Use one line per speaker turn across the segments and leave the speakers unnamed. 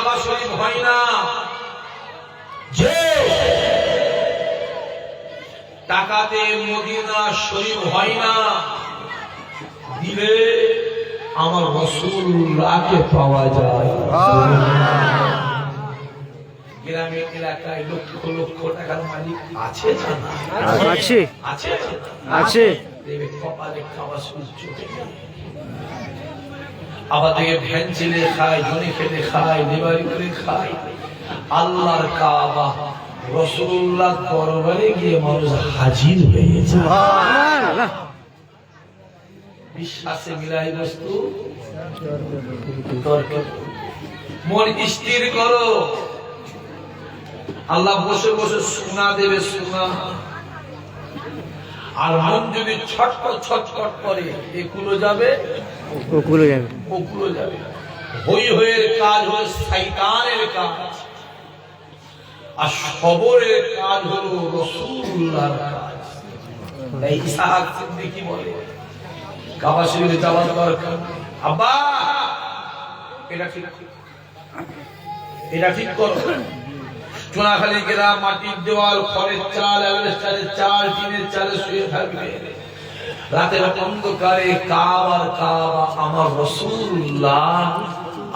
কাবা শরীফ হয় না, যে টাকাতে মদিনা শরীফ হয় না, দিলে আমার রাসূলুল্লাহকে পাওয়া যায়। গ্রামের এলাকায় লক্ষ লক্ষ টাকার মালিক আছে না?
আছে
আছে
আছে।
কপালে খাওয়া সূর্য আবার থেকে ভ্যান চেলে খায়, জনে খেতে খায়, লেবারি করে খায়। আল্লাহর কাবা রাসূলুল্লাহ দরবারে গিয়ে মানুষ হাজির হয়ে যায়। বিশ্বাসে মিলাই বস্তু তর্ক, মন স্থির করো। আল্লাহ বসে বসে শোনা দেবে, শোনা। আর মন যদি ছটফট ছটফট করে, এগুলো যাবে
ওগুলো যাবে,
ওগুলো যাবে। হই হইয়ের কাজ হলো শয়তানের কাজ, আর সবরের কাজ হলো রাসূলুল্লাহর কাজ। তাই ইসহাক সিদ্দিকী বলে, কাবা শরীফে যাওয়ার দরকার। আব্বা এটা ঠিক, এটা ঠিক করো। চুনাখালী গ্রাম, মাটির দেওয়াল, খড়ের চাল, অ্যালবেস্টারের চাল, টিনের চালে শুয়ে থাকবে। রাতের অন্ধকারে কাবার কাবা আমার রাসূলুল্লাহ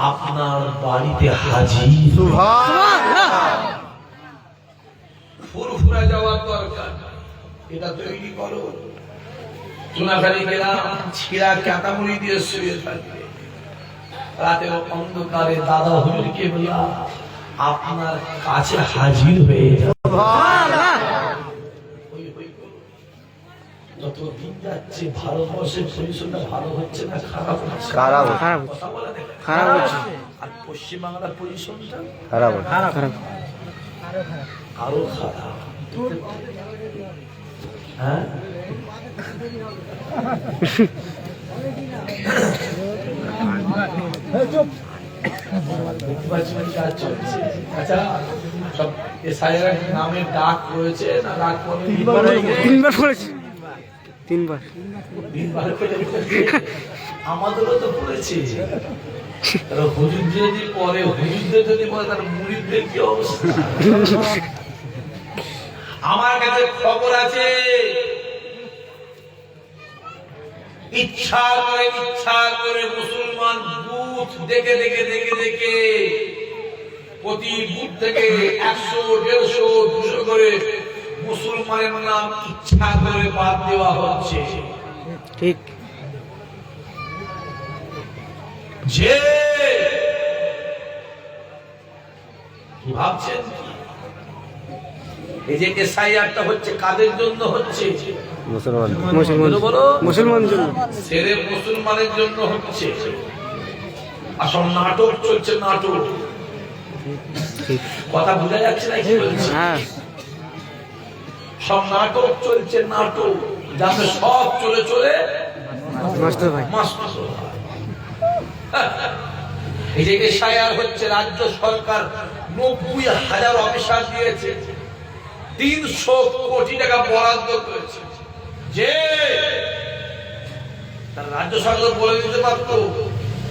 আপনার বাড়িতে হাজির। সুবহানাল্লাহ। ফুরফুরা যাওয়ার দরকার, এটা তৈরি করো। চুনাখালী গ্রাম ছিঁড়া কাটামুড়ি দিয়ে শুয়ে থাকবে। রাতের অন্ধকারে দাদা হুজুরকে বলা আপনার কাছে হাজির হয়ে যাবে। যত দিন যাচ্ছে ভারতবর্ষের পজিশনটা ভালো হচ্ছে না খারাপ হচ্ছে?
খারাপ খারাপ হচ্ছে।
আর পশ্চিমবাংলার পজিশনটা
খারাপ খারাপ
আরো খারাপ। হ্যাঁ, আচ্ছা, সব এসআইআর নামের ডাক রয়েছে না? ডাক
তিনবার পড়েছি, তিনবার
আমাদেরও তো পড়েছে। হুজুর যদি পরে, হুজুরদের যদি পরে, তার মুরিদদের কি অবস্থা? আমার কাছে খবর আছে, ইচ্ছা করে মুসলমান বুথ দেখে প্রতি বুথ থেকে 100, 150, 200 করে মুসলমানের নাম ইচ্ছা করে বাদ দেওয়া হচ্ছে।
ঠিক।
যে কি ভাবছেন, এই যে এসআইআরটা হচ্ছে কাদের জন্য হচ্ছে?
মুসলমান জন্য,
ছেলে মুসলমানের জন্য হচ্ছে। আসল নাটক চলছে, নাটক। কথা বোঝা যাচ্ছে না কি বলছি?
হ্যাঁ,
সব নাটক চলছে, নাটক, যাতে সব চলে চলে
মাস্টার ভাই।
এই যে এসআইআর হচ্ছে, রাজ্য সরকার 90,000 অফিসার দিয়েছে, 300 কোটি টাকা বরাদ্দ করেছে। যে রাজ্য সরকার বলে দিতে পারত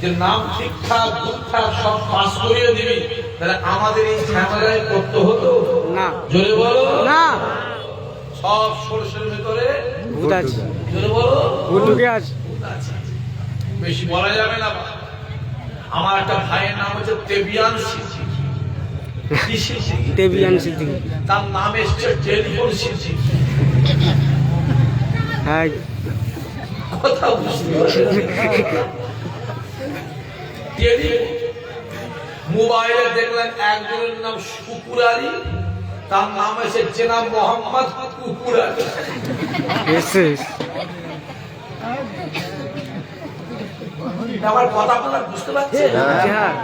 যে নাম ঠিকঠাক ঠিকঠাক সব পাস করিয়ে দিবি, তাহলে আমাদের এই ঝামেলায় করতে হতো
না।
জোরে বলো
না,
সব সরষের ভিতরে
ভূত আছে,
জোরে বলো
ভূত ঢুকে আছে।
বেশি বলা যাবে না। আমার একটা ভাইয়ের নাম হচ্ছে তেবিয়ান সিদ্দিকী।
দেবিয়ান সিদ্দিকী,
তার নাম এসছে টেলিফোন সিদ্দিকী।
হ্যাঁ,
কথা বুঝতে মোবাইলে দেখলেন একজনের নাম শুকুর আলী, তার নাম এসেছে নাম মোহাম্মদ কুকুর আলী। আমার কথা আপনারা বুঝতে পারছেন?
হ্যাঁ।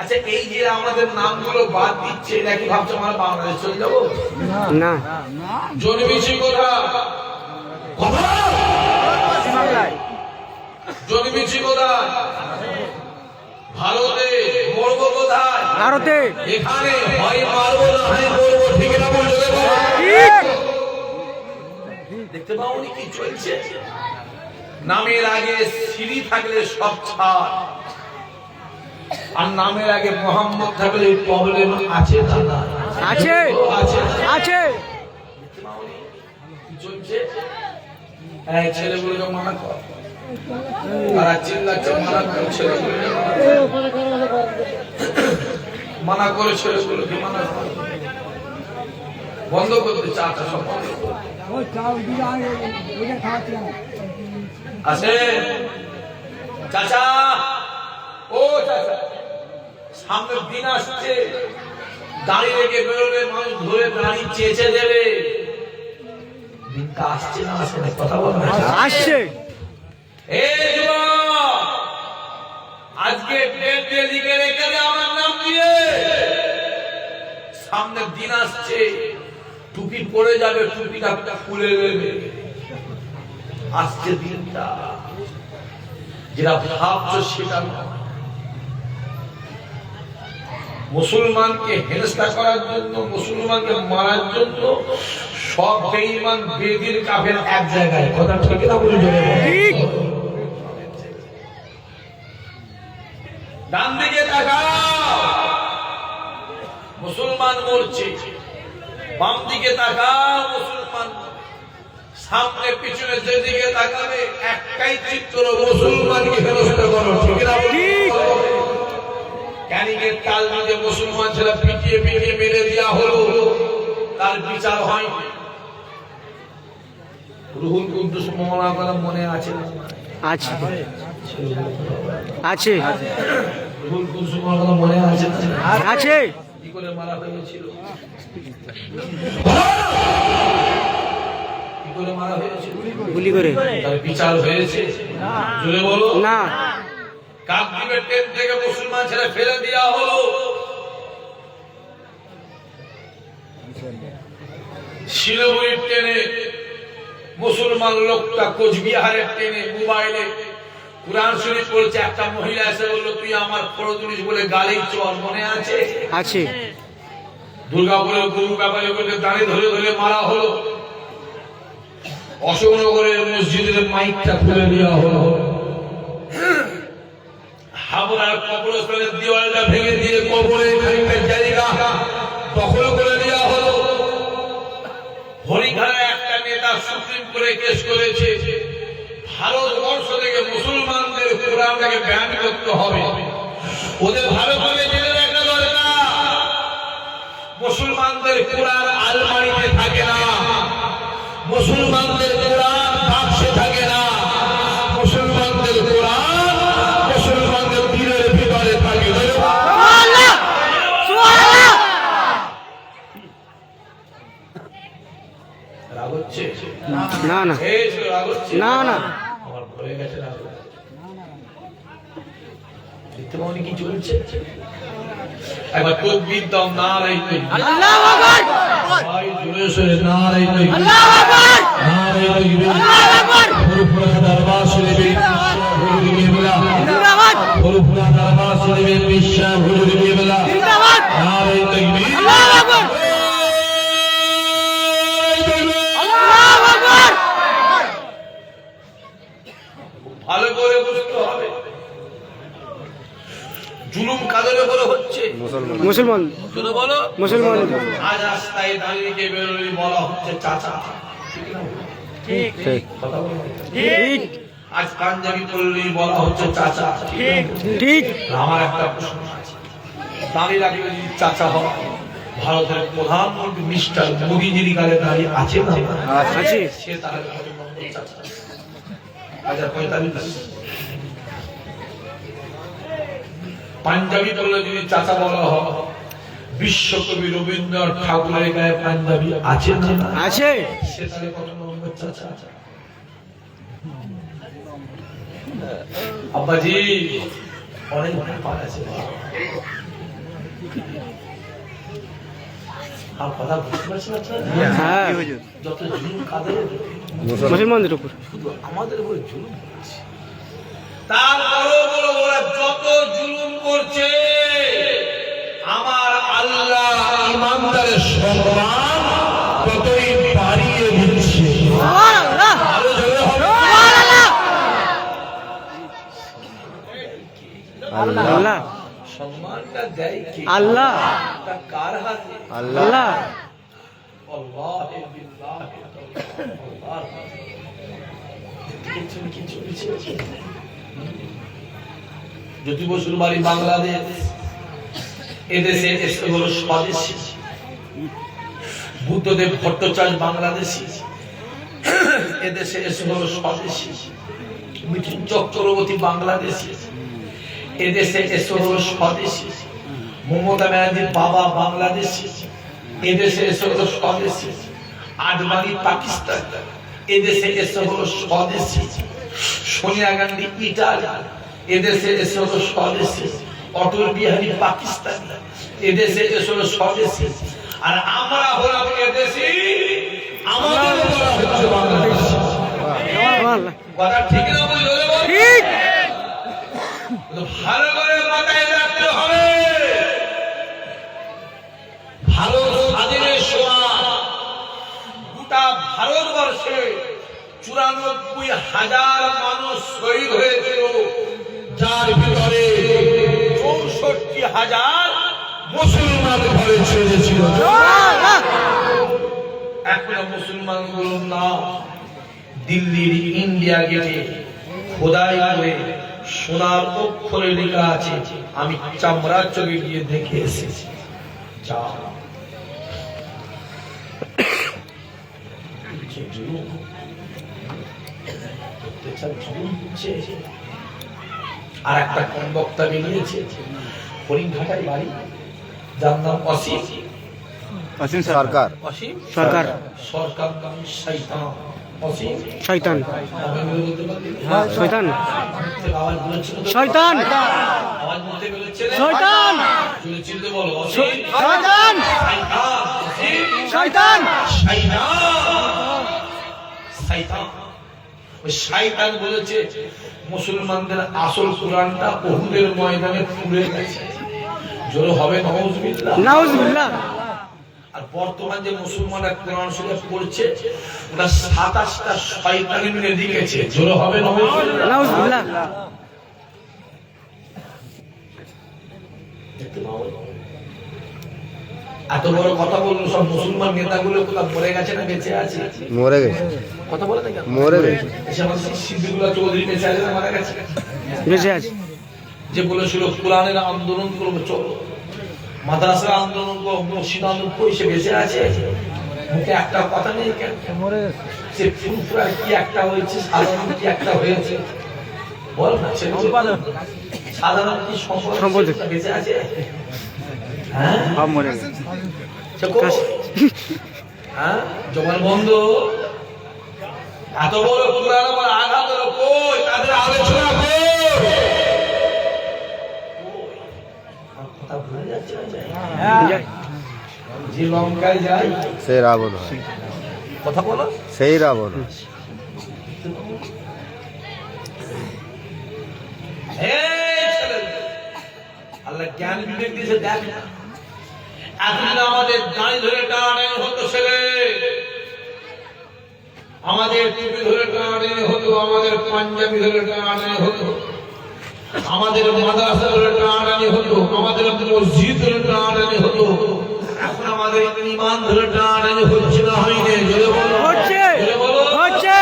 আচ্ছা, এই যে আমাদের নামগুলো বাদ দিচ্ছে, এটা কি ভাবছে আমরা বাংলাদেশ চলে যাবো?
না,
জন্মেছি কোথায়? জন্মেছি কোথায়? ভারতে। মরবো কোথায়?
ভারতে।
এখানে হয় মারবো না হয় মরবো, ঠিক না? বলতে দেখতে পাওনি কি চলছে? নামের আগে সিঁড়ি থাকলে সব ছাড়। আর নামের আগে মোহাম্মদ থাকলে প্রবলেম আছে না না?
আছে
আছে
আছে
কি চলছে? হ্যাঁ, ছেলেগুলোকে মানা কর। তারা চিল্লাচ্ছে, মানা করে ছেলেগুলোকে মানা করে ছেলেগুলোকে মানা করে বন্ধ করতে চাটা সব বন্ধ করতে। আসে চাচা, ও চাচা, সামনের দিন আসছে, দাঁড়িয়ে রেখে বেরোবে, মানুষ ধরে দাঁড়িয়ে চেঁচে দেবে। দিনটা আসছে না আসছে না কথা বল না।
আসছে
এ যুবক, আজকে ট্রেন লিখে রেখে দে আমার নাম দিয়ে। সামনের দিন আসছে, টুপি পড়ে যাবে, টুপিটা খুলে নেবে। আজকে দিনটা যেটা ভাবছো সেটা নয়। মুসলমানকে হেনস্থা করার জন্য, মুসলমানকে মারার জন্য সব বেঈমান বেদিন কাফের এক জায়গায়। কথা ঠিক না বলে জোরে বলো।
ঠিক
ডান দিকে তাকাও, মুসলমান মরছে। বাম দিকে তাকাও, মুসলমান। সামনে পিছনে যেদিকে তাকাবে একটাই চিত্র, মুসলমানকে হেনস্থা করো। ঠিক না
ঠিক।
ক্যানিংয়ের তাল দিয়ে মুসলমান ছেলে পিটিয়ে পিটিয়ে মেরে দেওয়া হলো, তার বিচার হয়নি। রুহুল কুদ্দুস মওলানা কথা মনে আছে না?
আছে আছে
রুহুল কুদ্দুস মওলানা কথা মনে আছে না?
আছে
কি করে মারা হয়েছিল? কি করে মারা হয়েছিল?
গুলি করে
তার বিচার হয়েছে? জোরে বলো
না
কাকদ্বীপের ট্রেন থেকে মুসলমান ছেলে ফেলে দেওয়া হলো। শিলিগুড়ির ট্রেনে মুসলমান লোকটা কোচবিহারের ট্রেনে মোবাইলে কুরআন শরীফ পড়ছে। একটা মহিলা এসে বললো, তুই আমার ফরজ জিনিস বলে গালি চল, মনে আছে?
আছে
দুর্গাপুরের গুরু ব্যাপারে দাঁড়িয়ে ধরে ধরে মারা হলো। অশোকনগরের মসজিদের মাইকটা খুলে দেওয়া হলো। হাবড়ার কবরস্থানের দেওয়ালটা ভেঙে দিয়ে কবরের খানিকটা জায়গা দখল করে দেওয়া হলো। হরিঘাটে একটা নেতা সুপ্রিম কোর্টে কেস করেছে, ভারতবর্ষ থেকে মুসলমানদের কোরআনটাকে ব্যান করতে হবে। ওদের ভালোভাবে জেনে রাখা দরকার, মুসলমানদের কোরআন আলমারিতে থাকে না, মুসলমানদের কোরআন বাক্সে থাকে না, মুসলমানদের কোরআন মুসলমানদের দিলের ভিতরে থাকে। রাগ হচ্ছে?
না না
এই যে রাগ হচ্ছে?
না না
আমার ভয় গেছে রাগ হচ্ছে। দেখতে পাওনি কি চলছে? একবার তকবীর দাও, নারে তাকবীর।
আল্লাহু আকবার
ভাই জোরে সোরে নারে তাকবীর,
আল্লাহু আকবার
নারে তাকবীর।
আল্লাহু আকবার
ফুরফুরা দরবার শরীফে হুজুর কিবলা,
জিন্দাবাদ
ফুরফুরা দরবার শরীফে বিশ্বাস হুজুর কিবলা,
জিন্দাবাদ
নারে তাকবীর,
আল্লাহু আকবার আল্লাহু আকবার।
ভালো করে বুঝতে হবে জুলুম কাদের উপরে হচ্ছে।
মুসলমান
শুনে বলো,
মুসলমান
আজ রাস্তায় দাঁড়িয়ে বেরোলে বলা হচ্ছে চাচা।
ঠিক
কথা বলো।
ঠিক
আজ পাঞ্জাবি পড়লেই বলা হচ্ছে চাচা।
ঠিক
আমার একটা প্রশ্ন আছে, দাঁড়িয়ে রাখলে যদি চাচা হয়, ভারতের প্রধানমন্ত্রী মিস্টার মোদী যিনি কালে দাঁড়িয়ে আছে না,
আছে
সে তাহলে কত নম্বর চাচা? 1045। পাঞ্জাবি বললে যদি চাচা বলা হয়, বিশ্বকবি রবীন্দ্রনাথ ঠাকুরের গায়ে পাঞ্জাবি আছে না?
আছে
সে তাহলে কত নম্বর চাচা? আব্বাজি অনেক ব্যাপার আছে, আর কথা বুঝতে পারছেন আপনারা?
হ্যাঁ
যত জুলুম কাদের উপর?
মুসলমানদের উপর
শুধু আমাদের উপরে জুলুম করছে। তারপরও বলো, ওরা যত জুলুম করছে, আমার আল্লাহ ইমানদারের সম্মান ততই বাড়িয়ে দিচ্ছে।
সুবহানাল্লাহ
আরো জোরে হবে।
সুবহানাল্লাহ আল্লাহ
সম্মানটা দেয় কে?
আল্লাহ।
তা কার হাতে?
আল্লাহ।
আল্লাহে বিল্লাহে আল্লাহ। দেখছেন কি চলছে? জ্যোতি বসুর বাড়ি বাংলাদেশ, এদেশে এসে হলো স্বদেশী। বুদ্ধদেব ভট্টাচার্য বাংলাদেশী, এদেশে এসে হলো স্বদেশী। মিঠুন চক্রবর্তী বাংলাদেশী, এদেশে এসে হলো স্বদেশী। মমতা ব্যানার্জির বাবা বাংলাদেশী, এদেশে এসে হলো স্বদেশী। আদবানি পাকিস্তান, এদেশে এসে হলো স্বদেশী। সোনিয়া গান্ধী ইটালি, এদেশে এসে হলো স্বদেশী। অটল বিহারী পাকিস্তান, এদেশে এসে হলো স্বদেশী। আর আমরা হলাম এদেশী, আমাদের হচ্ছে বাংলাদেশ। কথা ঠিক না বলে
ঠিক।
ভালো করে মাথায় রাখতে হবে। ভারত স্বাধীনের সময় গোটা ভারতবর্ষে 94,000 মানুষ শহীদ হয়েছিল, যার ভিতরে 64,000 মুসলমান ঘরে ছেড়েছিল। এখনো মুসলমান গুলো না দিল্লির ইন্ডিয়া গেটে খোদাই করে সোনার অক্ষরে লেখা আছে, আমি চামড়ার চোখে গিয়ে দেখে এসেছি। আর একটা কোন বক্তা বেরিয়েছে হরিণঘাটায় বাড়ি, যার নাম অসীম
সরকার।
অসীম
সরকার।
সরকার নাম শয়তান। অসীম
শয়তান।
হ্যাঁ,
শয়তান।
আওয়াজ বলেছিল তো?
শয়তান।
আওয়াজ বলতে বলেছে রে?
শয়তান।
জোরে চিল্লে বলো, অসীম
শয়তান।
শয়তান। অসীম
শয়তান।
শয়তান। শয়তান। ওই শয়তান বলেছে মুসলমানদের আসল কোরআনটা উহুদের ময়দানে পুড়ে গেছে। জোরে হবে নাউজুবিল্লাহ।
নাউজুবিল্লাহ।
আর বর্তমান যে মুসলমানরা কোরআন শরীফ পড়ছে, ওটা 27টা শয়তানি মিলে লিখেছে। জোরে হবে নাউজুবিল্লাহ।
নাউজুবিল্লাহ।
এত বড় কথা বললো, সব মুসলমান নেতাগুলো কোথাও মরে গেছে না বেঁচে আছে?
মরে গেছে।
কথা বলে না কেন?
মরে গেছে।
এসে আমাদের সিদ্দিকুল্লাহ চৌধুরী বেঁচে আছে না মারা গেছে?
বেঁচে আছে।
যে বলেছিল কোরআনের আন্দোলন করবো, চলো মাদ্রাসার আন্দোলন করবো, মসজিদ আন্দোলন করি, সে বেঁচে আছে? মুখে একটা কথা নেই কেন? সে ফুলফুরার কি একটা হয়েছে, সাধারণ কি একটা হয়েছে? বল না, সে সাধারণ কি সম্পদ বেঁচে আছে? হ্যাঁ,
সব মরে গেছে।
সে কই? হ্যাঁ, জবান বন্ধ। এত বড় কোরআন আমার আঘাত হলো, কই তাদের আলোচনা কই? কথা ভুলে যাচ্ছে না যায়? যে লঙ্কায় যায়
সেই রাবণ হয়।
কথা বলো,
সেই রাবণ হয়।
আল্লাহ জ্ঞান বিবেক দিয়েছে, দেখ না এতদিন আমাদের দাঁড়ি ধরে টানাটানি হতো, ছেলে আমাদের টুপি ধরে টানাটানি হতো, আমাদের পাঞ্জাবি ধরে টানাটানি হতো, আমাদের মাদ্রাসা ধরে টানাটানি হতো, আমাদের মসজিদ ধরে টানাটানি হতো। এখন আমাদের ঈমান ধরে টানাটানি হচ্ছে না, হয়নি? জোরে বলো,
হচ্ছে।
জোরে বলো,
হচ্ছে।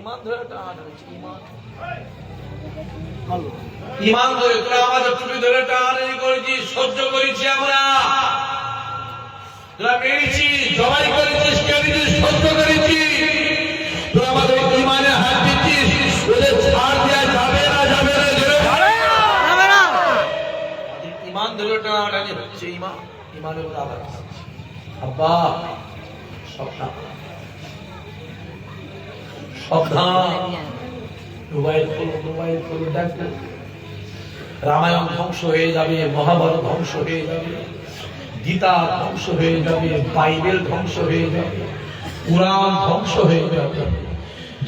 ঈমান ধরে টানাটানি হচ্ছে। ঈমান ধরে তোরা আমাদের টুপি ধরে টানাটানি করেছিস, সহ্য করেছি আমরা। তোরা মেরেছি, জবাই করেছিস, কেটেছিস, সহ্য করেছি। তোরা আমাদের ঈমানে হাত দিচ্ছিস, ওদের ছাড় দেওয়া যাবে না, যাবে না, যাবে না। ঈমান ধরে টানাটানি হচ্ছে। ঈমানের উপর আঘাত। আব্বা সাবধান, সাবধান। মোবাইল খোলো, দেখো রামায়ণ ধ্বংস হয়ে যাবে, মহাভারত ধ্বংস হয়ে যাবে, গীতা ধ্বংস হয়ে যাবে, বাইবেল ধ্বংস হয়ে যাবে, কুরআন ধ্বংস হয়ে যাবে।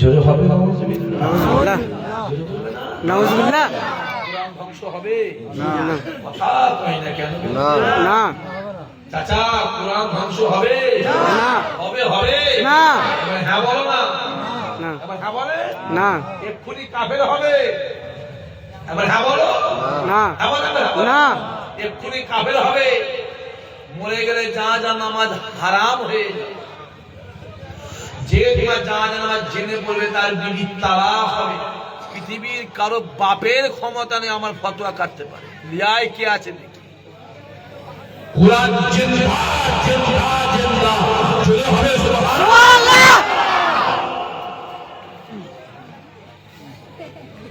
জোরে হবে নাউজুবিল্লাহ। জোরে বলবে না?
নাউজুবিল্লাহ।
কুরআন ধ্বংস হবে
না।
কথা কই না কেন?
না।
না।
চাচা, কুরআন ধ্বংস হবে
না।
হবে হবে
না।
এবার হ্যাঁ বলো না।
না।
এবার হ্যাঁ বলে
না।
এক্ষুনি কাফের হবে। এবার হ্যাঁ বলো,
না
হ্যাঁ বলো, এবার হ্যাঁ বলো।
না
এক্ষুনি কাফের হবে, মরে গেলে যা নামাজ হারাম হয়ে যাবে। যে তোমার যা নামাজ জেনে পড়বে তার বিধি তালাক হবে। পৃথিবীর কারো বাপের ক্ষমতা নেই আমার ফতোয়া কাটতে পারে। লিয়ায় কে আছে দেখি? কুরআন জিন্দাবাদ, জিন্দাবাদ, জিন্দাবাদ। জোরে হবে সুবহানাল্লাহ।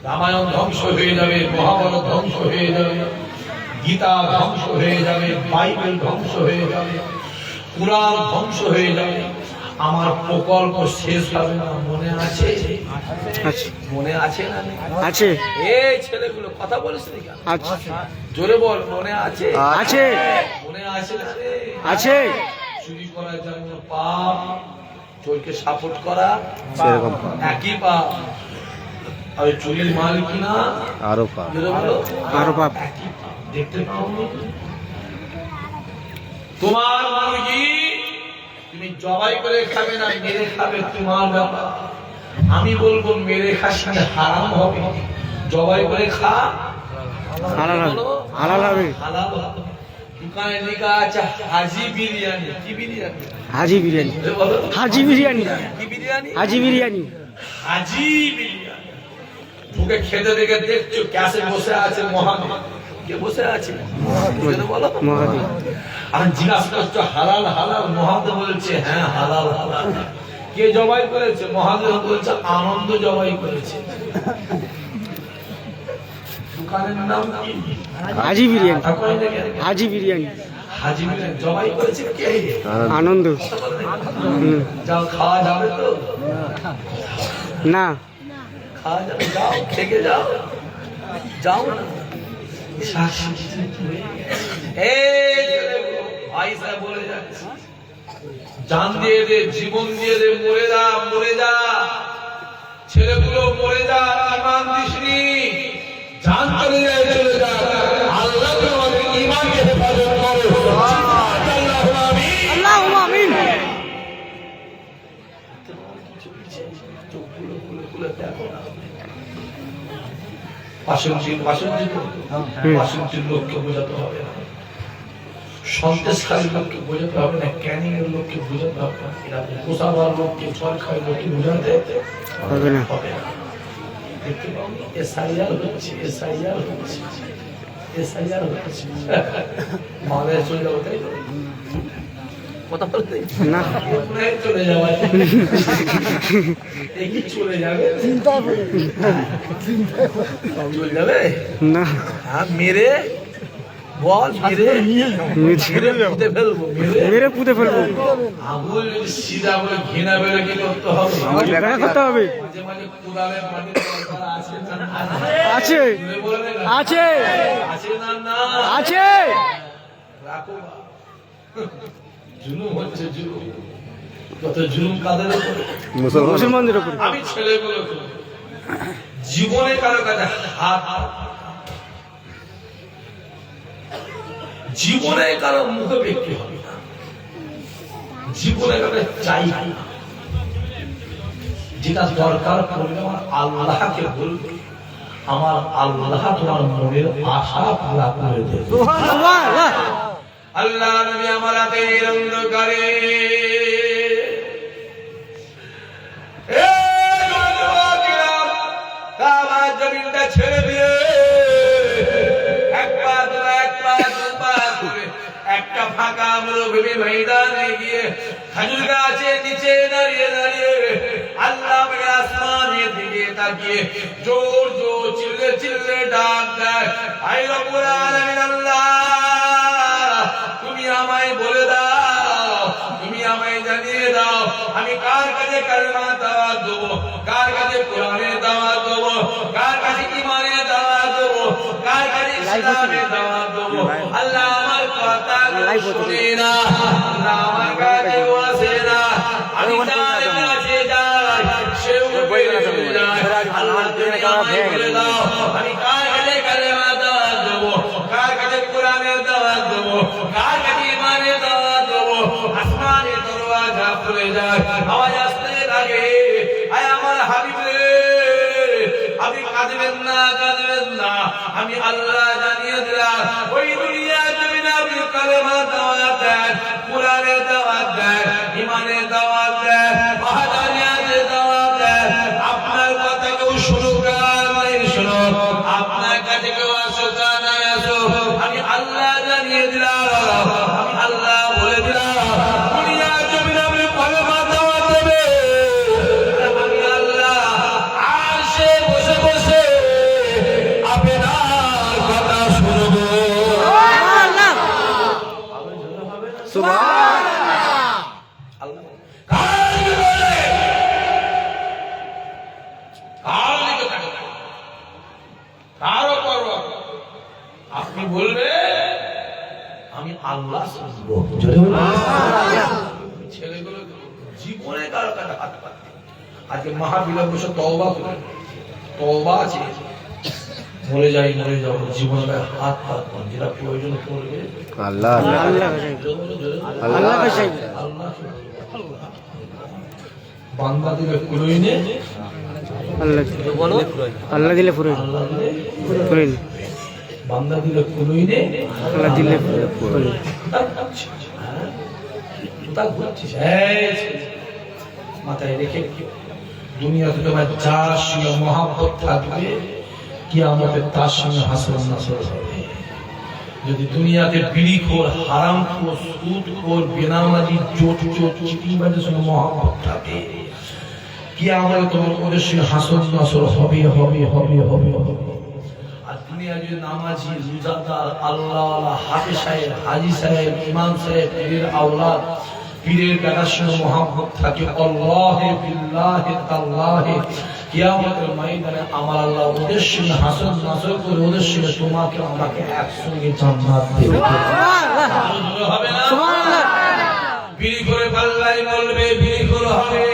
রামায়ণ ধ্বংস হয়ে যাবে, মহাভারত ধ্বংস হয়ে যাবে, গীতা ধ্বংস হয়ে যাবে, বাইবেল ধ্বংস হয়ে যাবে, কুরআন ধ্বংস হয়ে যাবে, আমার প্রকল্প শেষ হবে না। মনে আছে?
আছে
মনে আছে না?
আছে
এই ছেলেগুলো কথা বলিস নি কেন?
আছে
জোরে বল, মনে আছে?
আছে
মনে আছে না রে?
আছে
চুরি করার জন্য পাপ, চোরকে সাপোর্ট করা
সেরকম পাপ।
একই পাপ। আর চুরির মাল কিনা
আরো পাপ।
জোরে বলো,
আরো পাপ।
একই পাপ। দেখতে পাও নি? তোমার মুরগি তুমি জবাই করে খাবে না মেরে খাবে, তোমার ব্যাপার। আমি বলবো মেরে খাস না, হারাম হবে। জবাই করে খা,
হালাল হবে হালাল হবে
হালাল হবে। দোকানে লেখা আছে হাজি বিরিয়ানি। কি বিরিয়ানি?
হাজি বিরিয়ানি
জোরে বলো।
হাজি বিরিয়ানি
কি বিরিয়ানি?
হাজি বিরিয়ানি
হাজি বিরিয়ানি। ঢুকে খেতে দেখে দেখছো ক্যাসে বসে আছে মহাদেব। কে বসে আছে? জোরে বলো।
মহাদেব
আর জিজ্ঞাসা করছো হালাল হালাল, মহাদেব বলছে হ্যাঁ হালাল হালাল। কে জবাই করেছে? মহাদেব বলছে আনন্দ জবাই করেছে। দোকানের নাম কি?
হাজি বিরিয়ানি
ঠাকুর দেখে।
হাজি বিরিয়ানি
হাজি বিরিয়ানি জবাই করেছে কে?
আনন্দ
যাও, খাওয়া যাবে তো?
না
খাওয়া যাবে, যাও থেকে যাও, যাও না। ভাই সাহেব বলে যাচ্ছে জান দিয়ে দে, জীবন দিয়ে দে, মরে যা, মরে যা। ছেলেগুলো মরে যা, ইমান দিসনি, জান চলে যায়, চলে যা। আল্লাহ তোমাদের ইমানকে হেফাজত করো। আল্লাহুম্মা আমিন।
আল্লাহুম্মা আমিন
চোখগুলো খুলে খুলে দেখো না। বাসন্তীর লোককে বোঝাতে হবে না, সন্দেশকারী লোককে বোঝাতে হবে না, ক্যানিং এর লোককে বোঝাতে হবে না, এরা কোষাবার লোককে, সরকারি লোককে বোঝাতে
হবে না
হবে না। দেখতে পাও এসআইআর হচ্ছে, এসআইআর হচ্ছে, এসআইআর হচ্ছে। মালে চলে যাবো তাই তো? কথা বলতে
না
কোথায় চলে যাওয়া? এই চলে যাবে, চলে যাবে
না
হ্যাঁ, মেরে বল, মেরে মেরে পুঁতে ফেলবো,
মেরে পুঁতে ফেলবো
আঙুল যদি সিধা করে ঘৃণা বেরো কি করতে হবে?
দেখা করতে হবে
মাঝে মাঝে কোদালের পানির দরকার আছে না?
আছে
জোরে বলে না?
আছে
আছে না? না
আছে
রাখো বা। জুলুম হচ্ছে জুলুম, কত জুলুম কাদের উপরে?
মুসলমানদের উপর
আমি ছেলেগুলো জীবনে কারো কাছে হাত, জীবনে কারো মুখে বিক্রি হবে না, জীবনে কারো চাই না। যেটা দরকার পড়বে আমার আল্লাহকে বলবে, আমার আল্লাহ তোমার মনের আশা পুরা করে দেবে।
সুবহানাল্লাহ
আল্লাহ নবী আমার রাতের অন্ধকারে কাবার জমিনটা ছেড়ে দিয়ে একটা ফাঁকা মরুভূমি ময়দানে গিয়ে খেজুর গাছের নিচে দাঁড়িয়ে দাঁড়িয়ে আল্লাহ আসমানের দিকে তাকিয়ে জোর জোর চিল্লে চিল্লে ডাক দেয়, আয় রব্বুল আলামিন আল্লাহ, তুমি আমায় বলে দাও, তুমি আমায় জানিয়ে দাও আমি কার কাছে কালেমা দাওয়াত দেবো, কার কাছে কোরআনের দাওয়াত দেবো, কার কাছে ঈমানের দাওয়াত দেবো, কার কাছে ইসলামের দাওয়াত দেবো। আল্লাহ আমার কথা শুনে না, আল্লাহ আমার কাছে বসে না, আমি তার কাছে যাই, সেও বলে যায় আল্লাহ তুমি আমায় বলে দাও আমি কার কাছে কালেমা দাওয়াত দেবো, কার কাছে কোরআনের দাওয়াত দেবো, কার কাছে ঈমানের দাওয়াত দেবো। আসমানের দরওয়াজা খুলে যায়, আওয়াজ আসতে লাগে, আয় আমার হাবিব রে, আপনি কাঁদবেন না, কাঁদবেন না, আমি আল্লাহ জানিয়ে দিলাম ওই দুনিয়া জমিনে আপনি কালেমা দাওয়াত দেন, কুরআনের দাওয়াত দেন, ঈমানের দাওয়াত দেন, ওয়াহদানিয়াতের দাওয়াত দেন, আপনার কথা কেউ শুনুক আর নাই শুনুক, আপনার কাছে কেউ আসুক আর নাই আসুক, আমি আল্লাহ জানিয়ে দিলাম, আমি আল্লাহ বলে দিলাম দুনিয়া জমিনে আপনি কালেমা দাওয়াত দেবে, আমি আল্লাহ আরশে বসে বসে আপনার কথা শুনবো। আপনি বলবে আমি আল্লাহ শুনবো। ছেলেগুলো জীবনে কারো কাছে হাত পাতে, আজকে মাহফিলে বসে তওবা করে, তওবা আছে, মরে যাবো জীবনে হাত পাত যেটা প্রয়োজন করবে
আল্লাহ আল্লাহ
আল্লাহ
বান্দা দিলে কুলোই নে,
আল্লাহ দিলে পুরো পুরো
বান্দা দিলে কুলোই নে,
আল্লাহ দিলে
মাথায় রেখে দুনিয়াতে তোমার যার সঙ্গে মহাব্বত থাকবে কিয়ামতে তার সঙ্গে হাসর নাসর হবে। যদি দুনিয়াতে বিড়িখোর, হারামখোর, সুদখোর, বেনামাজি, জোট চিটিংবাজের সঙ্গে মহাব্বত থাকে, কিয়ামতে তোমার ওদের সঙ্গে হাসর নাসর হবে হবে হবে হবে হবে। আর দুনিয়া যদি নামাজি, রোজাদার, আল্লাহওয়ালা, হাফেজ সাহেব, হাজি সাহেব, ইমাম সাহেব, পীরের আওলাদ, পীরের বেটার সঙ্গে মহাব্বত থাকে, আল্লাহে বিল্লাহে তাল্লাহে, কিয়ামতের ময়দানে আমার আল্লাহ ওদের সঙ্গে হাসর নাসর করে ওদের সঙ্গে তোমাকে আমাকে একসঙ্গে জান্নাত দেবে। হবে না? বিড়ি করে পাল্লাই বলবে বিড়ি করে হবে,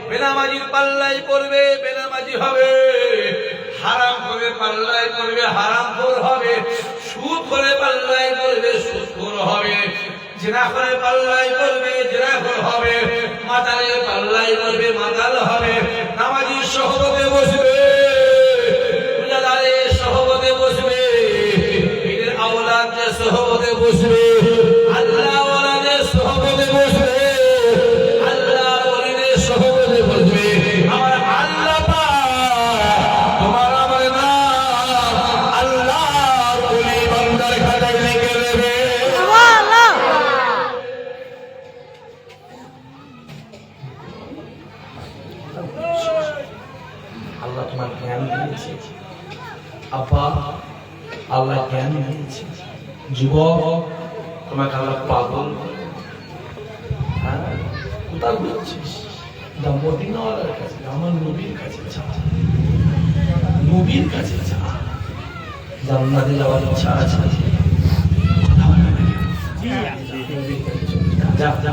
বেনামাজির পাল্লাই পড়বে বেনামাজি হবে, হারাম করে পাল্লাই পড়বে হারাম খোর হবে, সুদ করে পাল্লাই পড়বে সুদ খোর হবে, জিনা করে পাল্লাই পড়বে জিনাখোর হবে, মাতালের পাল্লাই পড়বে মাতাল হবে, নামাজির সহবতে বসবে, রোজাদারের সহবতে বসবে, পীরের আওলাদের সহবতে বসবে, আল্লাহ ওয়ালাদের সহবতে বসবে, আল্লাহ ওলিদের সহবতে বসবে। আমার আল্লাহ পাক তোমার আমার নাম আল্লাহর ওলি বান্দার খাতায় লিখে দেবে। আল্লাহ তোমার জ্ঞান দিয়েছে আব্বা, আল্লাহ জ্ঞান দিয়েছে যুবক, তোমাকে আল্লাহ পাগল, হ্যাঁ কোথাও বলছিস যা মদিনাওয়ালার কাছে, আমার নবীর কাছে যা, নবীর কাছে যা, জান্নাতে যাওয়ার ইচ্ছা আছে, কথা বলে না কেন? যা যা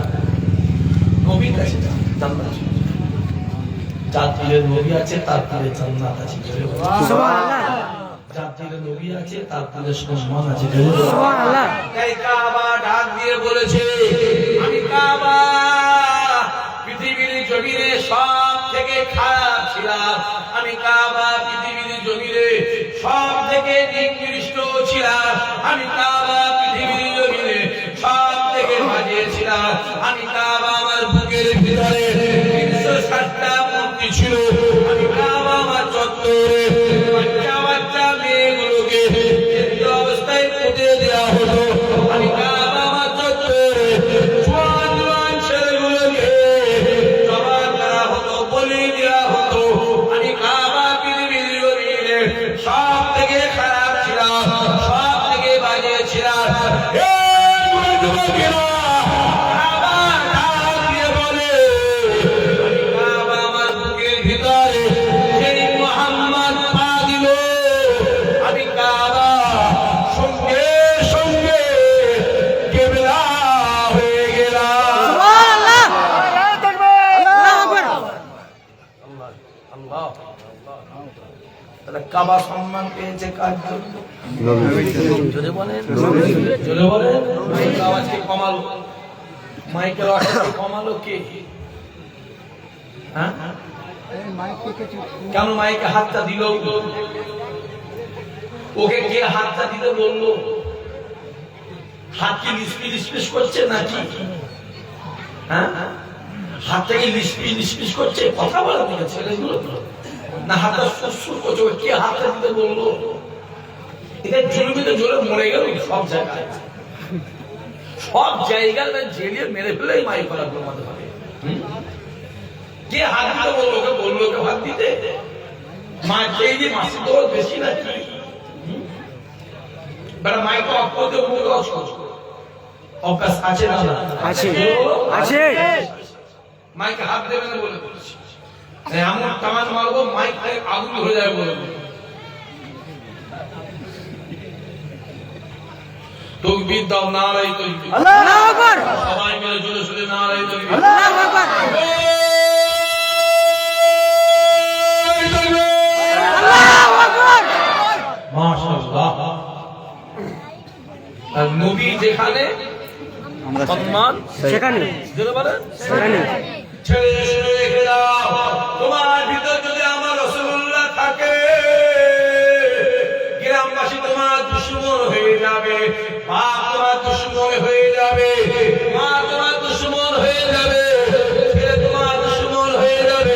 নবীর কাছে যা, জান্নাত যার দিলে নবী আছে তার দিলে জান্নাত আছে, যার দিলে নবী আছে তার দিলে সম্মান আছে। তাই কাবা ডাক দিয়ে বলেছে আমি কাবা পৃথিবীর জমিনে সব থেকে খারাপ ছিলাম, আমি কাবা পৃথিবীর জমিনে সব থেকে নিকৃষ্ট ছিলাম, আমি কাবা পৃথিবীর জমিনে সব থেকে বাজে ছিলাম, আমি কাবা আমার বুকের ভিতরে 360টা মূর্তি ছিল, আমি কাবা আমার চত্বরে বাচ্চা বাচ্চা মেয়েগুলোকে চিত্র অবস্থায় পুঁতে দেওয়া হতো, আমি কাবা আমার চত্বরে জোয়ান জোয়ান ছেলেগুলোকে জবান করা হতো, বলি দেওয়া হতো, আমি কাবা পৃথিবীর জমিনে সব থেকে খারাপ ছিলাম, সব থেকে বাজে ছিলাম। কাবা সম্মান পেয়েছে কার জন্য? জোরে বলেন, জোরে বলেন। মাইকের আওয়াজকে কমালো, মাইকের আওয়াজকে কমালো কে? হ্যাঁ কেন মাইকে হাতটা দিল? ওকে কে হাতটা দিতে বললো? হাত কি লিসপিস করছে নাকি? হ্যাঁ, হাতটা কি লিসপিস করছে? কথা বলা দিকে ছেলেগুলো না হাতটা সুর করছে? কে হাতটা দিতে বললো? এটা জুলুমিতে জোরে মরে গেল সব জায়গায়, সব জায়গায় জেলিয়ে মেরে ফেলেই মাই করা প্রমাদ হবে। কে হাত দিতে বললো? ওকে বললো ওকে হাত দিতে? মা খেয়ে দিয়ে মাসি তো বেশি নাকি? বেটা মাইকে অফ করতে অভ্যাস আছে না?
আছে আছে।
মাইকে হাত দেবে না বলে বলছি, এমন টান মারবো মাইক আগুন ধরে যাবে বলে। তকবীর দাও, নারায়ে তাকবীর,
আল্লাহু আকবার,
সবাই মিলে জোরে জোরে নারায়ে তাকবীর,
আল্লাহু আকবার, আল্লাহু আকবার।
মাশাআল্লাহ। আর নবী যেখানে সম্মান
সেখানে
জোরে বলেন
সেখানে।
ছেড়ে রেখে দাও, তোমার ভিতর যদি আমার রাসূলুল্লাহ থাকে গ্রামবাসী তোমার দুশমন হয়ে যাবে, বাপ তোমার দুশমন হয়ে যাবে, মা তোমার দুশমন হয়ে যাবে, ছেলে তোমার দুশমন হয়ে যাবে,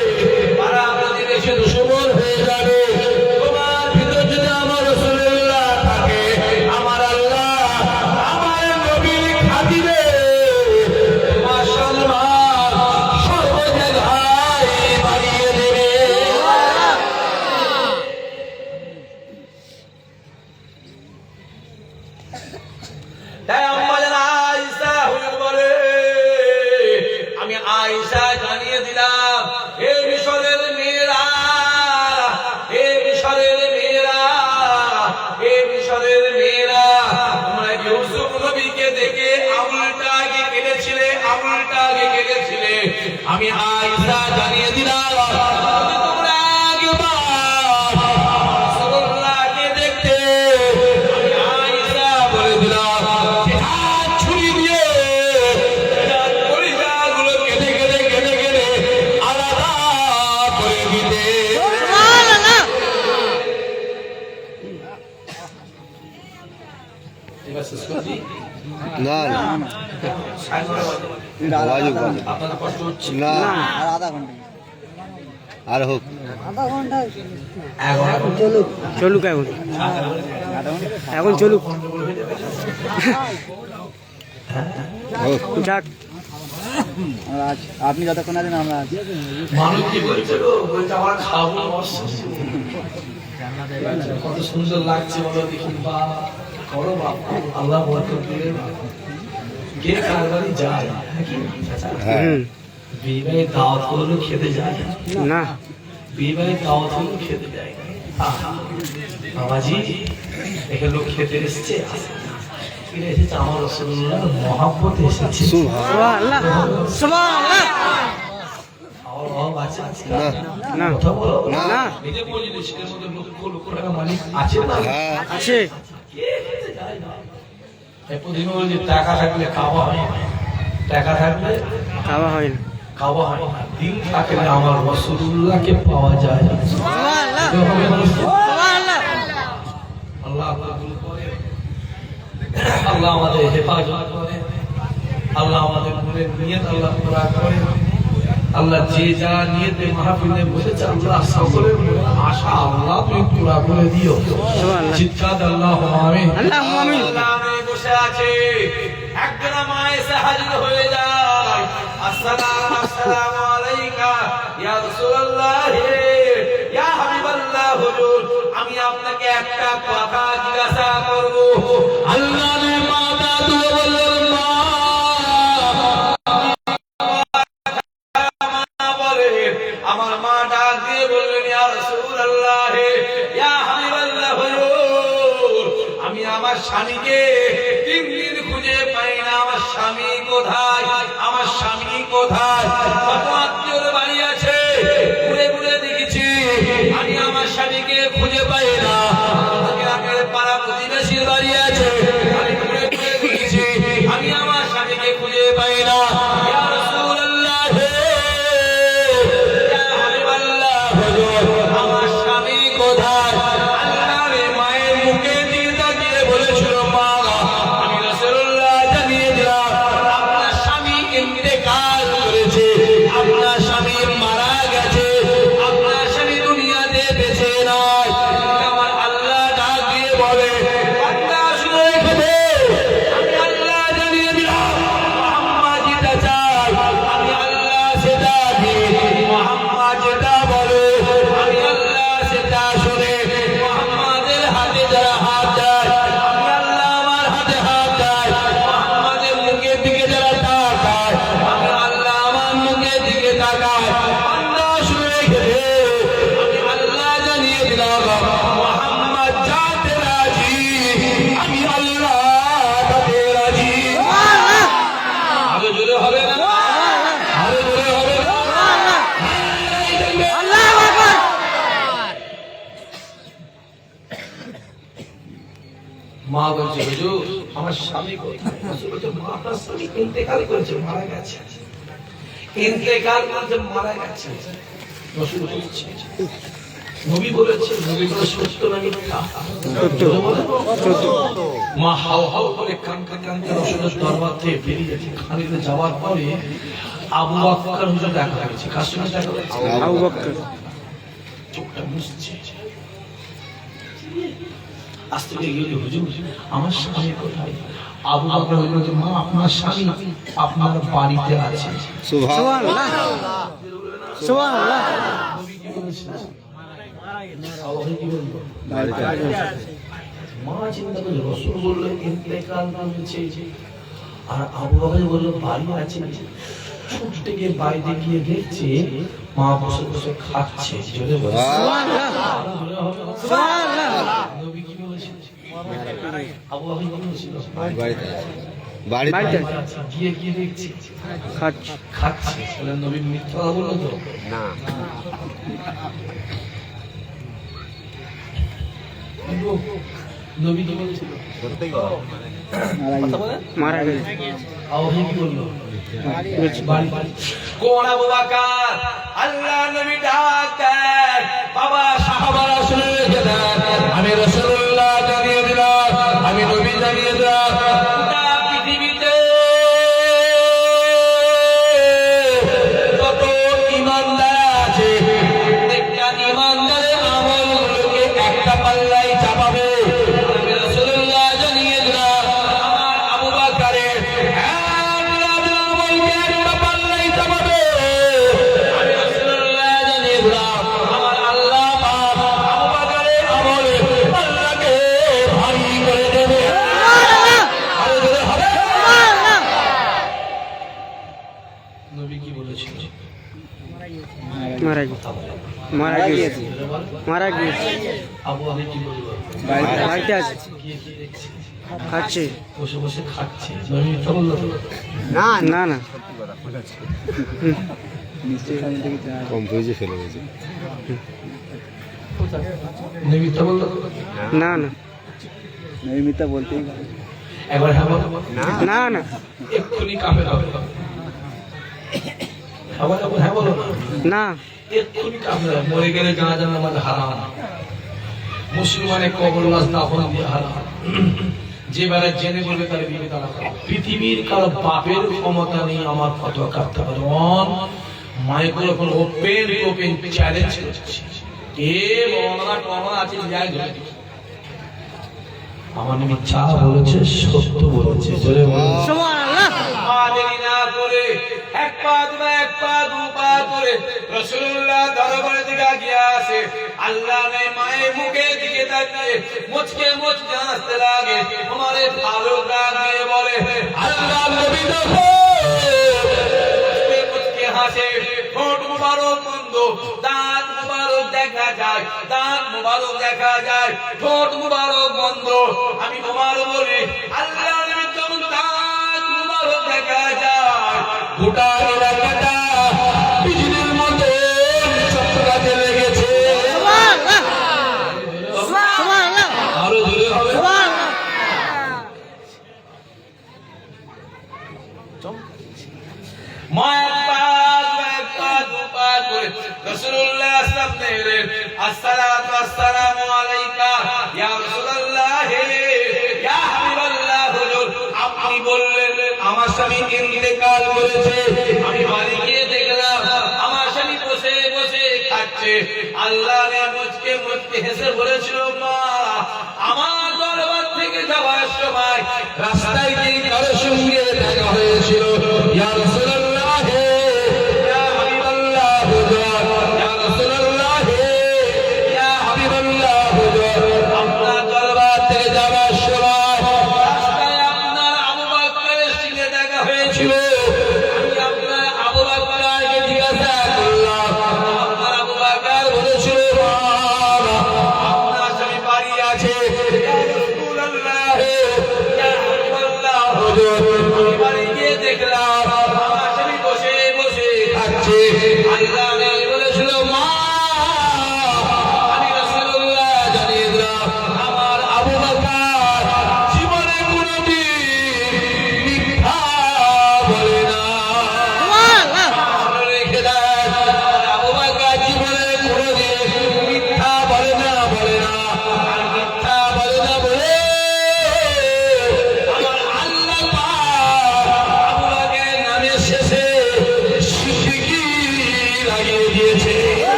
পাড়া প্রতিবেশী দুশমন হয়ে যাবে। তোমার ভিতর যদি আমার রাসূলুল্লাহ থাকে, আমার আল্লাহ আমার নবী খাতিবে তোমার সম্মান সর্ব জায়গায় বাড়িয়ে দেবে। তাই আম্মা জান আয়েশা হুজুর বলে, আমি আয়েশা জানিয়ে দিলাম, হে মিশরের মেয়েরা, হে মিশরের মেয়েরা, হে মিশরের মেয়েরা, তোমরা ইউসুফ নবীকে দেখে আঙুলটা আগে কেটেছিলে, আঙুলটা আগে কেটেছিলে। আমি আয়েশা জানিয়ে দিলাম, যদি তোমরা আগেবার রাসূলুল্লাহকে দেখতে, আমি আয়েশা বলে দিলাম যে হাত ছুরি দিয়ে তার কলিজাগুলো কেটে কেটে কেটে কেটে আলাদা করে দিতে। এবার শেষ করছি।
না না বাজুক বাজুক
আপনাদের কষ্ট হচ্ছে
না
আধা ঘন্টা
আর হোক
চলুক চলুক, এখন এখন চলুক
হোক
যাক।
আমরা আছি, আপনি যতক্ষণ আছেন আমরা আছি।
মানুষ কি বলছে গো? বলছে আমার খাবো কত সুন্দর লাগছে বলো দেখি। বা করো বাপ, আল্লাহ বরকত দিলে। কে কার বাড়ি যায় নাকি?
হ্যাঁ
বিয়ে দাওয়াত হলো খেতে যায়
না,
বিয়ে দাওয়াত হলো খেতে যায়। বাবাজি এখানে লোক খেতে এসছে, ফিরে এসেছে আমার রাসূলুল্লাহ মহব্বত এসেছে।
সুবহানাল্লাহ সুবহানাল্লাহ।
আমার অভাব আছে
না
না
কথা বলো
না।
না,
নিজে বলি দেশের মধ্যে লক্ষ লক্ষ টাকা মালিক আছে না?
হ্যাঁ
আছে।
কে খেতে যায় না? প্রতিদিন বলে যে টাকা থাকলে খাওয়া হয় না, টাকা থাকলে
খাওয়া হয় না।
খাওয়া হয় না, দিন থাকলে আমার রাসূলুল্লাহকে পাওয়া যায় না।
সুবহানাল্লাহ সুবহানাল্লাহ।
আল্লাহ কবুল করে, আল্লাহ আমাদের হেফাজত করে, আল্লাহ আমাদের মনের নিয়ত আল্লাহ পুরা করে। আল্লাহ যে যা নিয়তে মাহফিলে বসেছে আল্লাহ সকলের মনের আশা আল্লাহ তুমি পুরা করে দিও।
সুবহানাল্লাহ।
চিৎকার আল্লাহু আমিন।
আল্লাহু আমিন।
আল্লাহ আমি বসে আছে, একজন মা এসে হাজির হয়ে যায়। আসসালামু আলাইকা ইয়া রাসূলুল্লাহ, ইয়া হাবিবাল্লাহ হুজুর, আমি আপনাকে একটা কথা জিজ্ঞাসা করব। আল্লাহর মাতা তুলে বললেন মা, আমার মা ডাক দিয়ে বললেন ইয়া রাসূলুল্লাহ, ইয়া হাবিবাল্লাহ হুজুর, আমি আমার স্বামীকে 3 দিন খুঁজে পাই না। আমার স্বামী কোথায়? আমার স্বামী কোথায়? কত আত্মীয়র বাড়ি আছে, ঘুরে ঘুরে দেখেছি, আমি আমার স্বামীকে খুঁজে পাই না। গ্রামের পাড়া প্রতিবেশীর বাড়ি আছে, আমি ঘুরে ঘুরে দেখেছি, আমি আমার স্বামীকে খুঁজে পাই না। ইয়া রাসূলুল্লাহ, ইয়া হাবিবাল্লাহ হুজুর, আমার স্বামী কোথায়? আল্লাহর মায়ের মুখে আমার স্বামী কোথায়? রাসূল বলছে, মা আপনার স্বামী ইন্তেকাল করেছে, মারা গেছে। ইন্তেকাল করেছে, মারা গেছে। রাসূল বলছে, নবী বলেছে, নবী বলে সত্য না মিথ্যা? মা হাও হাও করে কাঁদতে কাঁদতে রাসূলের দরবার থেকে বেরিয়ে গেছে। খানিকটা যাওয়ার পরে আবু বকর হুজুর দেখা হয়েছে। কার সঙ্গে দেখা হয়েছে?
আবু বকর।
চোখটা মুছছে। আস্তে করে গিয়ে হুজুর, আমার স্বামী কোথায়? আবু বকর বলল, মা আপনার স্বামী আপনার বাড়িতে আছে।
সুবহানাল্লাহ, সুবহানাল্লাহ।
নবী কি বলেছেন? আল্লাহ কি বলল? মা চিন্তা করে রাসূল বলল ইন্তেকাল করেছে, আর আবু বকর বলল বাড়ি আছে। ছুটতে গিয়ে বাড়িতে গিয়ে দেখছে মা বসে বসে খাচ্ছে। জোরে বলে
সুবহানাল্লাহ, সুবহানাল্লাহ।
নবী কি বলেছেন? আবু বকর কি বলেছিল?
বাড়িতে
গিয়ে গিয়ে দেখছি
খাচ্ছে।
খাচ্ছে। তাহলে নবী মিথ্যা কথা বললো তো?
না,
কিন্তু নবী কি বলেছিল? কথা বলেন।
মারা গেছে।
আবু বকর কি বললো? বাড়ি। কোন আবু বকর? আল্লাহ নবী ডাক দেয়, বাবা সাহাবারা শুনে রেখে দেন, আমি রাসূলুল্লাহ জানিয়ে দিলাম, আমি নবী জানিয়ে দিলাম, গোটা পৃথিবীতে যত ঈমানদার আছে, প্রত্যেকটা ঈমানদারের আমলগুলোকে একটা পাল্লায় চাপাবে। আমি রাসূলুল্লাহ জানিয়ে দিলাম, আমার আবু বকরের আমলকে একটা পাল্লায় চাপাবে। আমি রাসূলুল্লাহ জানিয়ে দিলাম, আমার আল্লাহ পাক আবু বকরের আমলে আল্লাহকে ভারী করে দেবে। আরো জোরে হবে। নবী কি বলেছিল?
মারা গেছে, মারা গেছে, মারা গেছে।
আবু বকর কি বলল?
বাড়িতে আছে,
গিয়ে কি দেখছে?
খাচ্ছে।
বসে বসে খাচ্ছে। নবী মিথ্যা বললো তো?
না না,
নিশ্চয়ই আমি থেকে যা-
কম বুঝে ফেলে গেছে।
নবী মিথ্যা বললো তো?
না না,
নবী মিথ্যা বলতেই পারে।
একবার হ্যাঁ বলো।
না না,
এক্ষুনি কাফের হবে। আবার একবার হ্যাঁ বলো না।
না।
এক্ষুনি কাফের হবে। মরে গেলে জানাজা নামাজ হারাম। মুসলমানের কবর লাশ দাফন দিয়ে হারাম। যে বেলা জেনে বলবে তার বিয়ে তারা পৃথিবীর কারো বাপের ক্ষমতা নেই আমার ফতোয়া কাটতে পারে। মাইক্রোফোন ওপেন ওপেন চ্যালেঞ্জ করছে। এ মৌলানা টমা আছে যাই ধরে দিই। আমার নবী যা বলেছে সত্য বলেছে। জোরে বলো
সুবহানাল্লাহ।
পা দেরি না করে এক পা দু পা করে রাসূলুল্লাহ দরবারে দিকে গিয়ে আসে। আল্লাহ নে মায়ের মুখের দিকে তাকিয়ে মুচকে মুচকে হাসতে লাগে। আমারে ভালো ডাক দিয়ে বলে, আল্লাহ নবী দেখো। মুচকে মুচকে হাসে, ঠোঁট মুবারক বন্ধ, দাঁত মুবারক দেখা যায়, দাঁত মুবারক দেখা যায়, ঠোঁট মুবারক বন্ধ। আমি তোমার বলি, আল্লাহ নবী যখন দাঁত মুবারক দেখা যায়, গোটা এলাকাটা বিজলির মতো চমকাতে লেগেছে।
সুবহানাল্লাহ, সুবহানাল্লাহ,
আরো জোরে হবে।
সুবহানাল্লাহ।
মা এক পা দু পা করে রাসূলুল্লাহ সামনে এলেন। আসসালাতু আসসালামু আলাইকা ইয়া রাসূলুল্লাহ, ইয়া হাবিবাল্লাহ। হুজুর আপনি বললেন আমার স্বামী ইন্তেকাল করেছে। আমি বাড়ি গিয়ে দেখলাম আমার স্বামী বসে বসে খাচ্ছে। আল্লাহ নে মুচকে মুচকে হেসে বলেছিল, মা আমার দরবার থেকে যাওয়ার সময় রাস্তায় গিয়ে কারো সঙ্গে দেখা হয়েছিল। ইয়া রাসূলুল্লাহ, ইয়া হাবিবাল্লাহ, ইয়া রাসূলুল্লাহ, ইয়া হাবিবাল্লাহ। আপনার দরবার থেকে যাওয়ার সময় রাস্তায় আপনার আবু বকরের সঙ্গে দেখা হয়েছিল। আমি আপনার আবু বকরকে জিজ্ঞাসা করলাম, আপনার আবু বকর বলেছিল, বাবা আপনার স্বামী বাড়ি আছে। ইয়া রাসূলুল্লাহ, ইয়া হাবিবাল্লাহ, আমি বাড়ি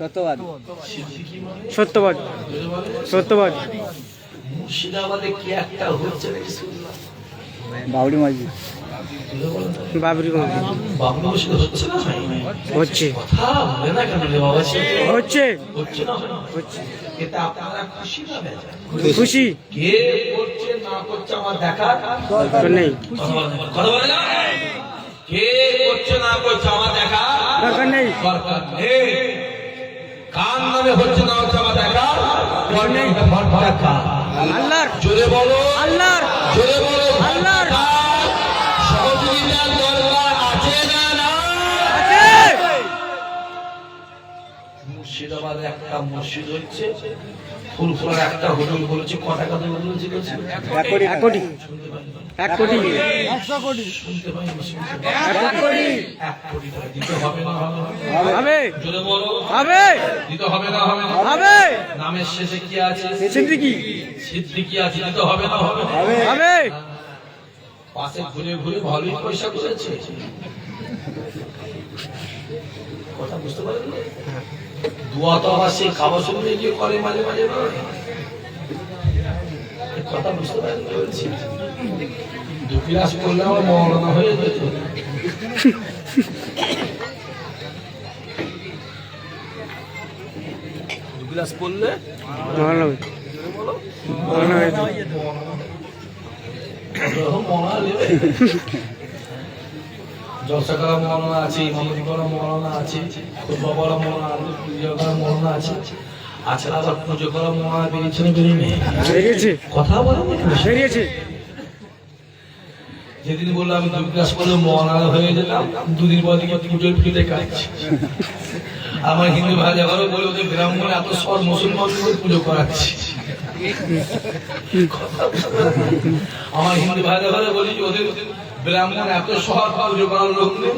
সত্যবাদ।
সিদ্দিকি মানে
সত্যবাদ।
জোরে বলে।
সত্যবাদ।
মুর্শিদাবাদে কি একটা হচ্ছে নাকি শুনলাম?
বাবরি মসজিদ।
জোরে বলে না।
বাবরি মসজিদ
বাবরি মসজিদ হচ্ছে না?
হচ্ছে।
কথা বলে না কেন রে বাবা?
হচ্ছে।
হচ্ছে না?
হচ্ছে।
এটা আপনারা খুশি না বেজার?
খুশি।
কে করছে না করছে আমার দেখার
দরকার নেই।
কথা বলে না? কে করছে না করছে আমার দেখা
দরকার নেই।
দরকার নেই। কার নামে হচ্ছে না হচ্ছে আমার দেখা দরকার নেই।
আল্লাহর।
জোরে বলো
আল্লাহর।
জোরে বলো
আল্লাহর।
সহযোগিতার দরকার আছে না? না
আছে।
মুর্শিদাবাদে একটা মসজিদ হচ্ছে, ফুলফুলার একটা হোটেল বলেছে। ক টাকা দেবে বলেছে?
1 কোটি।
1 কোটি। 1 কোটি।
100 কোটি।
শুনতে পাই না, শুনতে পাই
1 কোটি।
1 কোটি টাকা দিতে হবে না? হবে না?
হবে।
জোরে বলো
হবে।
দিতে হবে না? হবে না?
হবে।
নামের শেষে কি আছে?
সিদ্দিকি।
সিদ্দিকি আছে, দিতে হবে না? হবে না?
হবে।
পাশে ঘুরে ঘুরে ভালোই পয়সা করেছে। কথা বুঝতে পারেন না? দোয়া তো আবার সেই খাবার শুনে গিয়ে করে মাঝে মাঝে নয়। কথা বুঝতে পারেন কি বলছি? দুপিরাস করলে আমার মরনা হয়ে যেত। দুপিরাস করলে
মহানবী। মহানবী।
মরনা নেবে। জলসা করা মরনা আছে, ইমামতি করা মরনা আছে, খুতবা করা মরনা আছে, পুজো করা মরনা আছে। আচ্ছা, আবার পুজো করা মরনা বেরিয়েছে না বেরিয়ে?
বেরিয়েছে।
কথা বলেন না কেন?
বেরিয়েছে।
যেদিন বললাম আমি 2 ক্লাস করে মরনা হয়ে যেতাম, 2 দিন পর থেকে পুজোর ফিরে কাটছে। আমার হিন্দু ভাই ঘরে বলে ওদের ব্রাহ্মণ এত সব মুসলমান পুজো করাচ্ছে। আমার হিন্দু ভাই ঘরে বলি যে ওদের ব্রাহ্মণ এত সহজ পুজো করার লোক নেই,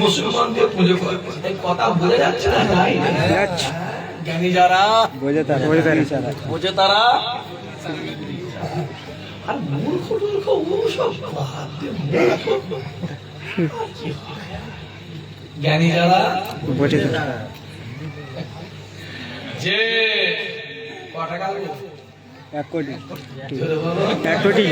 মুসলমান দিয়ে পুজো করে। এই কথা বলে যাচ্ছে না? নাই
যাচ্ছে।
জ্ঞানী যারা
বোঝে তারা।
বোঝে তারা।
ইশারা।
বোঝে তারা। আর মূর্খ টূর্খ ও সব বাদ দে, মূর্খ। জ্ঞানী যারা
বোঝে তারা।
যে ক টাকা লাগবে?
1 কোটি।
জোরে বলো।
1 কোটি।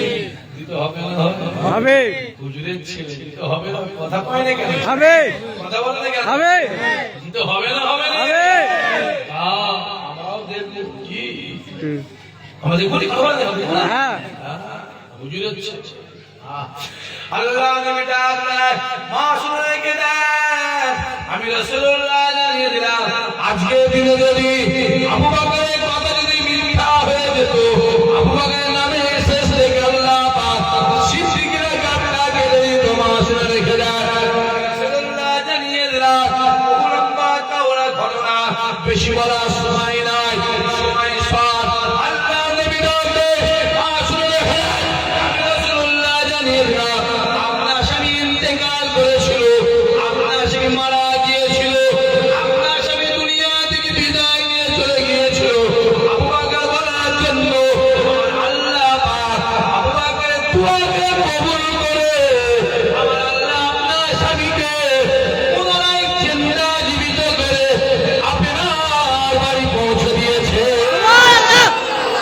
দিতে হবে না? হবে না?
হবে।
হুজুরের ছেলে দিতে হবে না? কথা কয় না কেন?
হবে।
কথা বলে না কেন?
হবে।
দিতে হবে না? হবে না?
হবে।
আমরাও দেখবো কি
হুম।
আমাদের গরিব খবর দেবে না?
হ্যাঁ।
হুজুরের ছেলে। আল্লাহ নবী ডাকলেন, মা শুনে রেখে দেন, আমি রাসূলুল্লাহ জানিয়ে দিলাম, আজকে দিনে যদি আবু বকরের কথা যদি মিথ্যা হয়ে যেত, আবু বকরের নামে শেষ রেখে আল্লাহ পাক সিদ্দিকের গাবটা কেটে দিত। মা শুনে রেখে দেন, রাসূলুল্লাহ জানিয়ে দিলাম, লম্বা চওড়া ঘটনা, বেশি বলার সময় নাই, সময় শর্ট। আল্লাহ নবী ডাকলেন, মা শুনে রেখে দেন, আমি রাসূলুল্লাহ জানিয়ে দিলাম, আপনার স্বামী ইন্তেকাল করেছিল, আপনার স্বামী মারা গিয়েছিল, আপনার স্বামী দুনিয়া থেকে বিদায় নিয়ে চলে গিয়েছিল। আবু বকর বলার জন্য আল্লাহ পাক আবু বকরের দোয়াকে কবুল করে আমার আল্লাহ আপনার স্বামীকে পুনরায় জিন্দা জীবিত করে আপনার বাড়ি পৌঁছে দিয়েছে।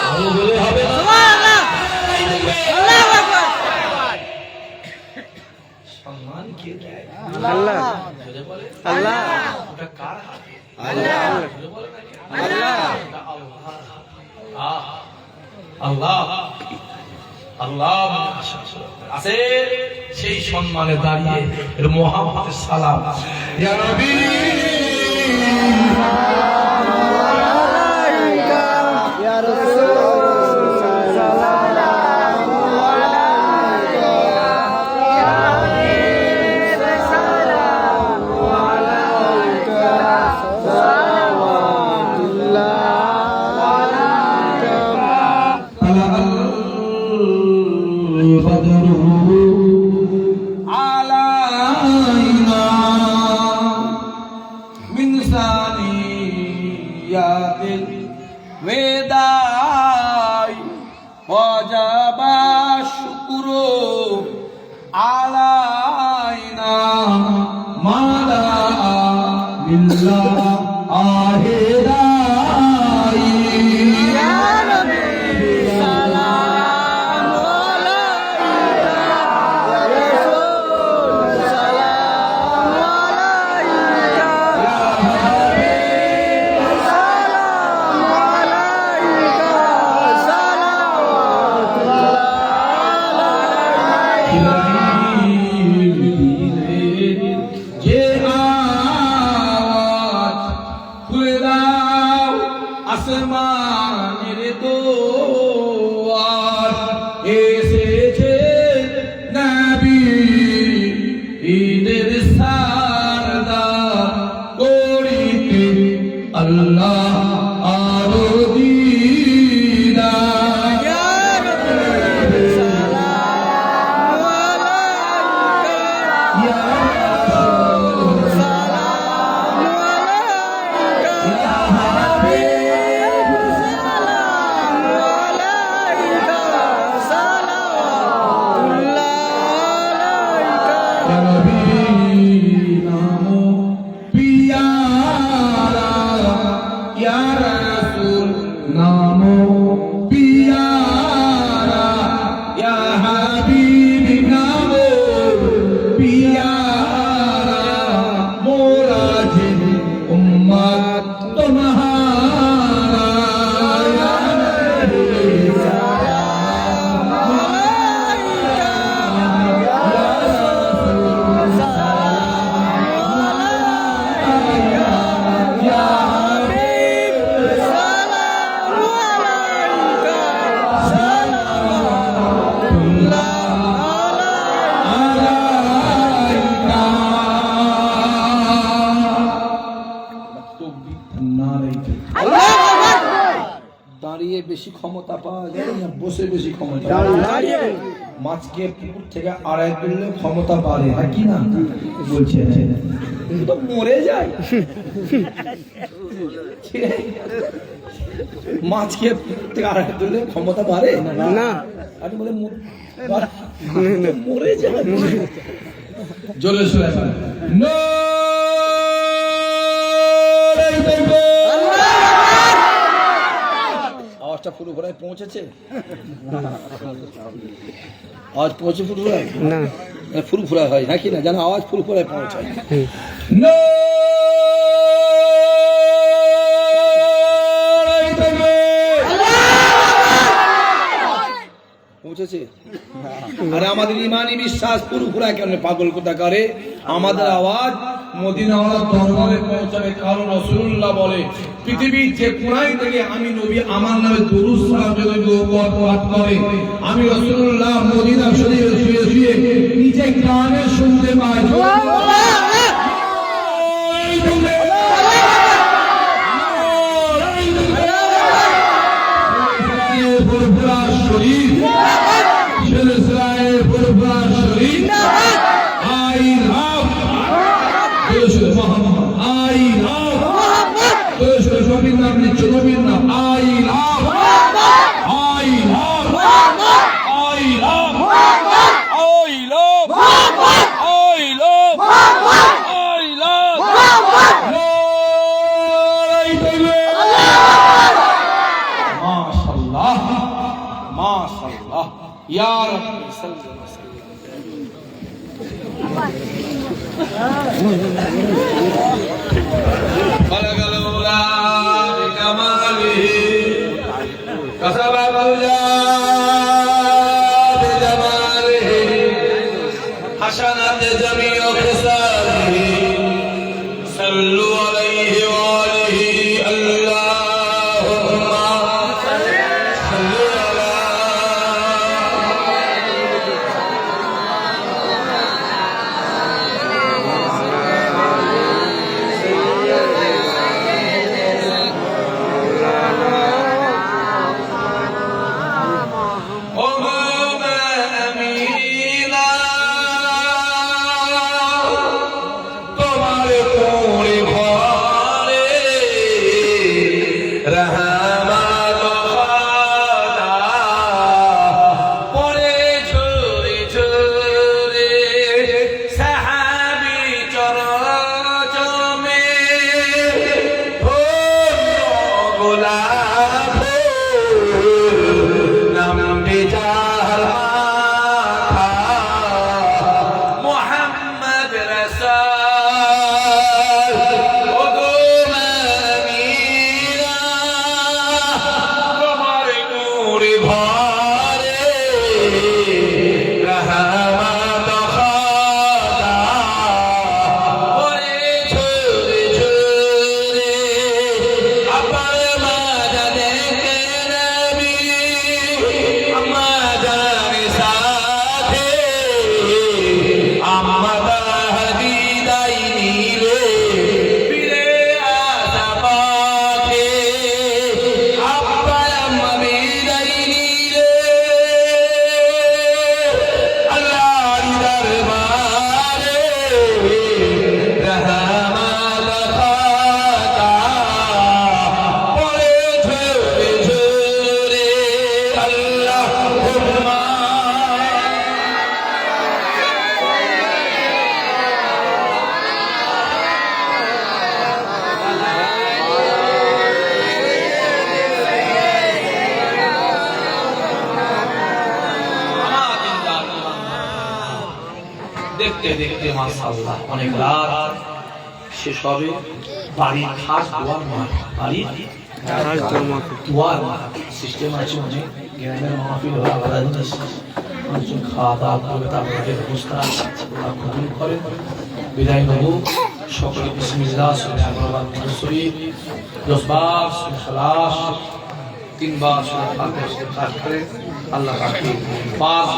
আরো বলে হবে না? সম্মান কে দেয়?
আল্লাহ।
জোরে বলে।
আল্লাহ।
ওটা কার হাতে?
আল্লাহ।
জোরে বলে না কেন?
আল্লাহ।
ওটা আল্লাহর হাতে। আল্লাহ আল্লাহ আছে। সেই সম্মানে দাঁড়িয়ে এর মুহাম্মদের সালাম, ইয়া নবী
ইয়া রাসূল।
علينا من ثنيات नामो पियारा या हबीबी नामो पियारा मोरा जिन उम्मत तुम्हारा या नबी দাঁড়িয়ে বেশি ক্ষমতা পাওয়া যায় না বসে বেশি ক্ষমতা মাছকে পুকুর থেকে আড়াই তুললে ক্ষমতা বাড়ে নাকি না বলছে তো মরে যায় মাছকে পুকুর থেকে আড়াই তুললে ক্ষমতা বাড়ে
না
আপনি বলে মরে যায় জোরে সোরে আওয়াজটা ফুরফুরায় পৌঁছেছে আওয়াজ পৌঁছে ফুরফুরায়
না
ফুরফুরা হয় নাকি না জানো আওয়াজ ফুরফুরায় পৌঁছায় পৌঁছেছে আর আমাদের ইমানি বিশ্বাস ফুরফুরায় কেন পাগল কোথা করে আমাদের আওয়াজ মদিনাওয়ালা দরবারে পৌঁছাবে কারণ রাসূলুল্লাহ বলে পৃথিবীর যে কোনায় থেকে আমি নবী আমার নামে দরুদ সালাম যদি পাঠ করে আমি রাসূলুল্লাহ মদিনা শরীফে শুয়ে শুয়ে নিজে কানে শুনতে পাই ফুরফুরা শরীফ সিলসিলায়ে Furfura Sharif I love Muhammad I love নবীর নাম নিচ্ছে নবীর নাম I love I love I love I love I love I love মাশাআল্লাহ মাশাআল্লাহ ইয়া রাব্বি সাল্লাল্লাহু خلق الأولى بكماله كسب الأولى بجماله حسنت جميع خصاله صلوا عليه وآله اللهم صل على দেখতে দেখতে মাশাআল্লাহ অনেক রাত শেষ হবে। বাড়ির খাস দোয়ার নয়, বাড়ির
খাস
দোয়ার সিস্টেম আছে, অনেক জ্ঞানের মাহফিল হয়, আলাদা জিনিস। মানুষজন খাওয়া দাওয়া করবে, তারপরে ব্যবস্থা আছে, ওরা কবুল করে। বিদায় নেব সকলে বিসমিল্লাহ সুবহান আল্লাহ শরীফ 10 বার খালাস 3 বার সুবহান আল্লাহ পাক করে আল্লাহ পাক পাক